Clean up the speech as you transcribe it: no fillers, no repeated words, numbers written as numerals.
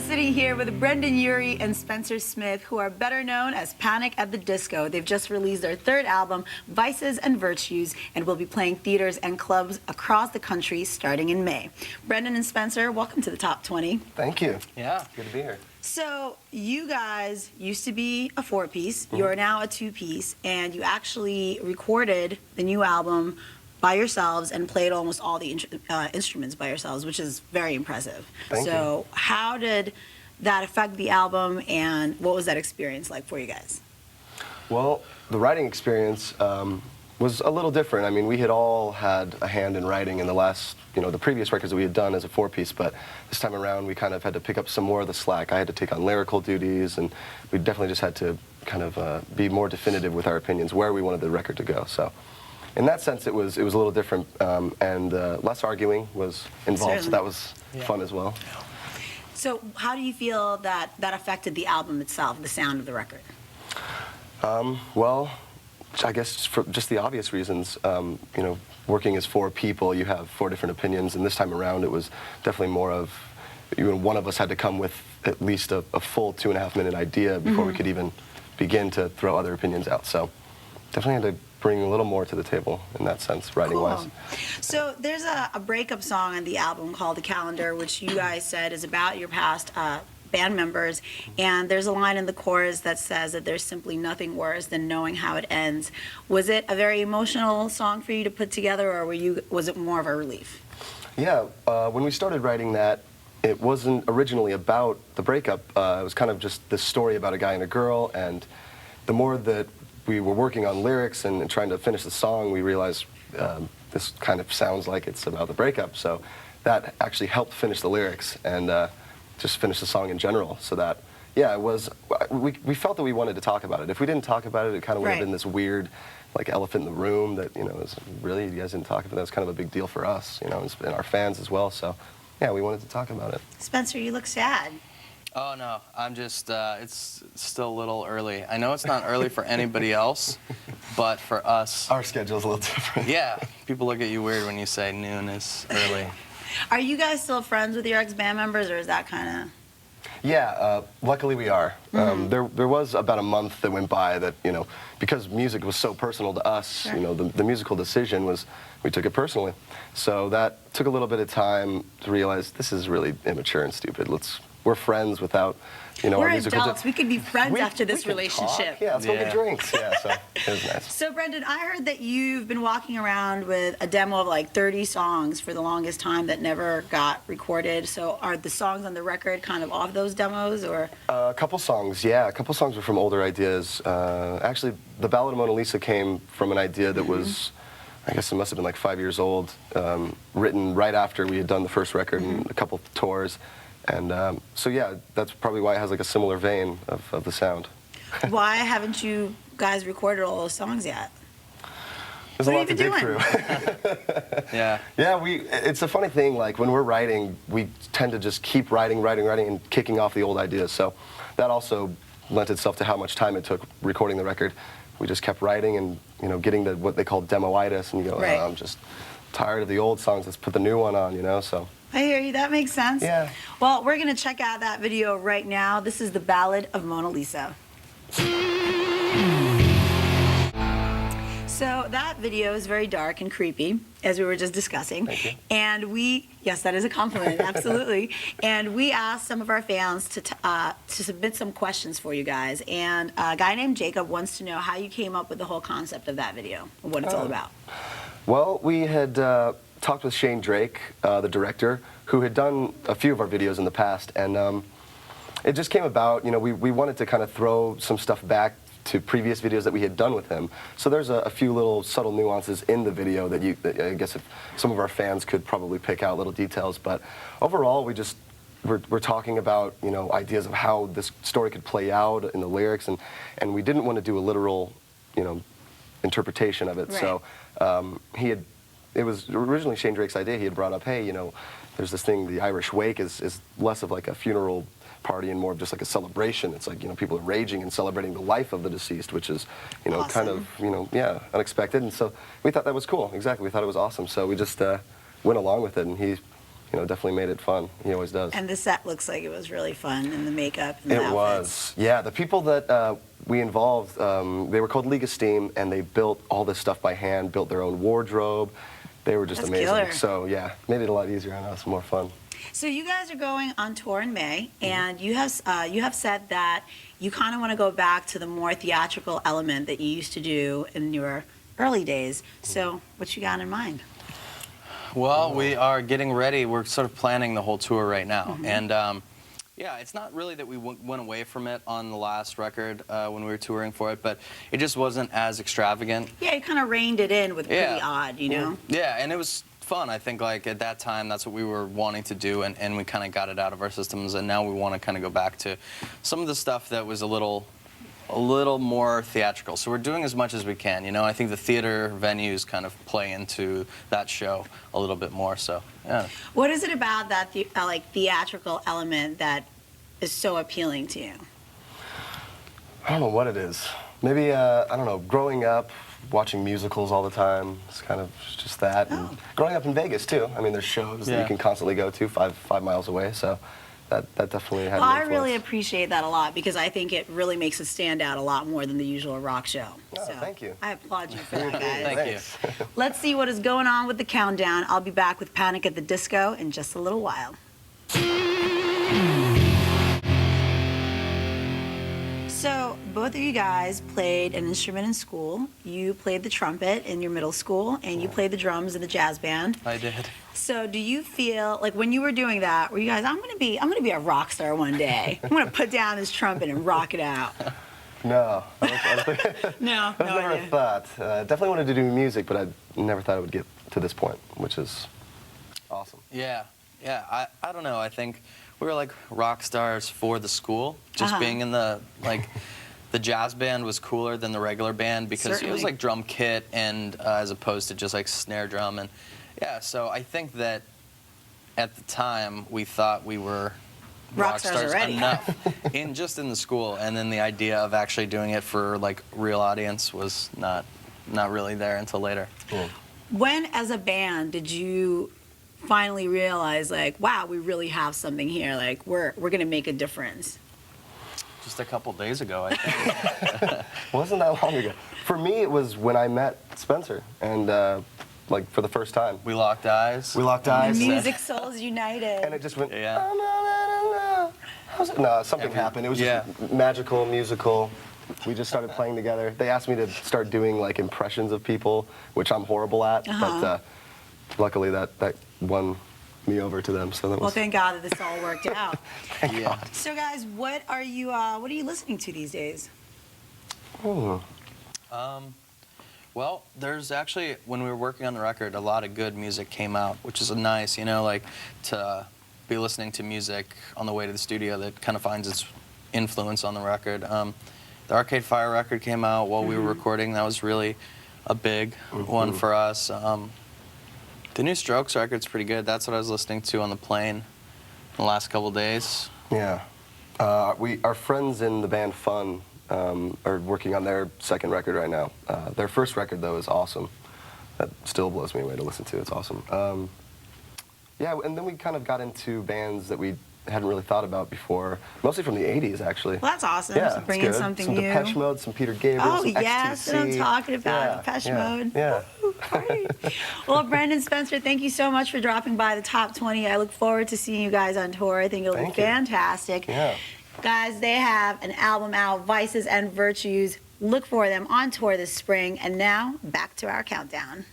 sitting here with Brendon Urie and Spencer Smith, who are better known as Panic at the Disco. They've just released their third album, Vices and Virtues, and will be playing theaters and clubs across the country starting in May. Brendon and Spencer, welcome to the Top 20. Thank you. Yeah. Good to be here. So you guys used to be a four-piece. You're now a two-piece, and you actually recorded the new album by yourselves and played almost all the instruments by yourselves, which is very impressive. Thank you. How did that affect the album, and what was that experience like for you guys? Well, the writing experience was a little different. I mean, we had all had a hand in writing in the last, the previous records that we had done as a four-piece, but this time around we kind of had to pick up some more of the slack. I had to take on lyrical duties, and we definitely just had to kind of be more definitive with our opinions, where we wanted the record to go. So in that sense, it was a little different, and less arguing was involved, so that was fun as well. So how do you feel that affected the album itself, the sound of the record? Well, I guess for just the obvious reasons. Working as four people, you have four different opinions, and this time around it was definitely more of, one of us had to come with at least a full 2.5-minute idea before we could even begin to throw other opinions out. So definitely had to bring a little more to the table in that sense, writing-wise. Cool. So there's a breakup song on the album called The Calendar, which you guys said is about your past band members, and there's a line in the chorus that says that there's simply nothing worse than knowing how it ends. Was it a very emotional song for you to put together, or was it more of a relief? Yeah, when we started writing that, it wasn't originally about the breakup. It was kind of just this story about a guy and a girl, and the more that we were working on lyrics and trying to finish the song, we realized this kind of sounds like it's about the breakup. So that actually helped finish the lyrics and just finish the song in general. So that, yeah, it was, we felt that we wanted to talk about it. If we didn't talk about it, it kind of would have been this weird, like, elephant in the room that, was really, you guys didn't talk about it. That was kind of a big deal for us, and our fans as well. So, yeah, we wanted to talk about it. Spencer, you look sad. Oh, no, I'm just, it's still a little early. I know it's not early for anybody else, but for us... Our schedule's a little different. Yeah, people look at you weird when you say noon is early. Are you guys still friends with your ex-band members, or is that kind of... Yeah, luckily we are. There was about a month that went by that, because music was so personal to us, the musical decision was, we took it personally. So that took a little bit of time to realize this is really immature and stupid. We're friends without, We're our musical... adults. We could be friends after this relationship. Talk. Yeah, let's go get drinks. Yeah, so it was nice. So, Brendon, I heard that you've been walking around with a demo of like 30 songs for the longest time that never got recorded. So are the songs on the record kind of off those demos, or? A couple songs, yeah. A couple songs were from older ideas. Actually, the Ballad of Mona Lisa came from an idea that was, I guess it must have been like 5 years old, written right after we had done the first record and a couple of tours. And so, yeah, that's probably why it has like a similar vein of the sound. Why haven't you guys recorded all those songs yet? There's a lot to dig through. Yeah. Yeah, it's a funny thing, like when we're writing, we tend to just keep writing, and kicking off the old ideas. So that also lent itself to how much time it took recording the record. We just kept writing and, getting what they call demo-itis, and you go, oh, I'm just tired of the old songs, let's put the new one on, so. I hear you. That makes sense. Yeah. Well, we're going to check out that video right now. This is the Ballad of Mona Lisa. So that video is very dark and creepy, as we were just discussing. Thank you. And yes, that is a compliment, absolutely. And we asked some of our fans to submit some questions for you guys. And a guy named Jacob wants to know how you came up with the whole concept of that video, and what it's all about. Well, we had talked with Shane Drake, the director, who had done a few of our videos in the past, and it just came about, we wanted to kind of throw some stuff back to previous videos that we had done with him. So there's a few little subtle nuances in the video that I guess if some of our fans could probably pick out little details, but overall we're talking about, ideas of how this story could play out in the lyrics, and we didn't want to do a literal, interpretation of it. Right. So it was originally Shane Drake's idea. He had brought up, hey, there's this thing, the Irish wake is less of like a funeral party and more of just like a celebration. It's like, people are raging and celebrating the life of the deceased, which is, awesome. Kind of, unexpected. And so we thought that was cool. Exactly. We thought it was awesome. So we just went along with it, and he, definitely made it fun. He always does. And the set looks like it was really fun, and the makeup and the It outfits. was. Yeah, the people that we involved, they were called League of Steam, and they built all this stuff by hand, built their own wardrobe. They were just That's amazing. killer. So yeah, made it a lot easier on us, more fun. So you guys are going on tour in May, and you have said that you kind of want to go back to the more theatrical element that you used to do in your early days. So what you got in mind? Well, we are getting ready. We're sort of planning the whole tour right now. And yeah, it's not really that we went away from it on the last record when we were touring for it, but it just wasn't as extravagant. Yeah, you kind of reined it in with pretty odd, you know? Yeah, and it was fun. I think like at that time that's what we were wanting to do, and we kind of got it out of our systems, and now we want to kind of go back to some of the stuff that was a little more theatrical. So we're doing as much as we can, I think the theater venues kind of play into that show a little bit more, so yeah. What is it about that theatrical element that is so appealing to you? I don't know what it is. Maybe, I don't know, growing up, watching musicals all the time, it's kind of just that. Oh. And growing up in Vegas, too. I mean, there's shows that you can constantly go to 5 miles away, so that definitely had Well, an I influence. really appreciate that a lot, because I think it really makes it stand out a lot more than the usual rock show. Oh, thank you. I applaud you for that, guys. Thank you. Thanks. Let's see what is going on with the countdown. I'll be back with Panic at the Disco in just a little while. So, both of you guys played an instrument in school. You played the trumpet in your middle school, and you played the drums in the jazz band. I did. So, do you feel like when you were doing that, were you guys, I'm gonna be a rock star one day. I'm gonna put down this trumpet and rock it out. No, I don't think. No, I've never idea. thought. Definitely wanted to do music, but I never thought it would get to this point, which is awesome. Yeah. I don't know. I think we were like rock stars for the school. Just being in the jazz band was cooler than the regular band because it Certainly. was like drum kit and as opposed to just like snare drum, and yeah. So I think that at the time we thought we were Rock stars already. enough in the school, and then the idea of actually doing it for like real audience was not really there until later. Yeah. When, as a band, did you finally realize, like, wow, we really have something here? Like, we're gonna make a difference. Just a couple days ago, I think. Wasn't that long ago. For me, it was when I met Spencer, and like for the first time. We locked eyes. We locked The eyes. music souls united. And it just went. Yeah. "Oh, no. How's it?" No, something happened. It was just magical, musical. We just started playing together. They asked me to start doing like impressions of people, which I'm horrible at. But luckily that won me over to them. So that Well, was. thank God that this all worked out. Yeah. So, guys, what are you listening to these days? Oh. Well, there's actually, when we were working on the record, a lot of good music came out, which is nice, like to be listening to music on the way to the studio that kind of finds its influence on the record. The Arcade Fire record came out while we were recording. That was really a big one for us. The new Strokes record's pretty good. That's what I was listening to on the plane the last couple days. Yeah. Our friends in the band Fun are working on their second record right now. Their first record, though, is awesome. That still blows me away to listen to. It's awesome. Yeah, and then we kind of got into bands that we hadn't really thought about before, mostly from the 80s, actually. Well, that's awesome. Yeah, So it's bringing good. something some new. Depeche Mode, some Peter Gabriel, Oh, some yes, XTC. what I'm talking about, Yeah, Depeche yeah, Mode. Yeah. Woo, great. Well, Brendon Spencer, thank you so much for dropping by the Top 20. I look forward to seeing you guys on tour. I think it'll Thank be you. fantastic. Yeah. Guys, they have an album out, Vices and Virtues. Look for them on tour this spring. And now, back to our countdown.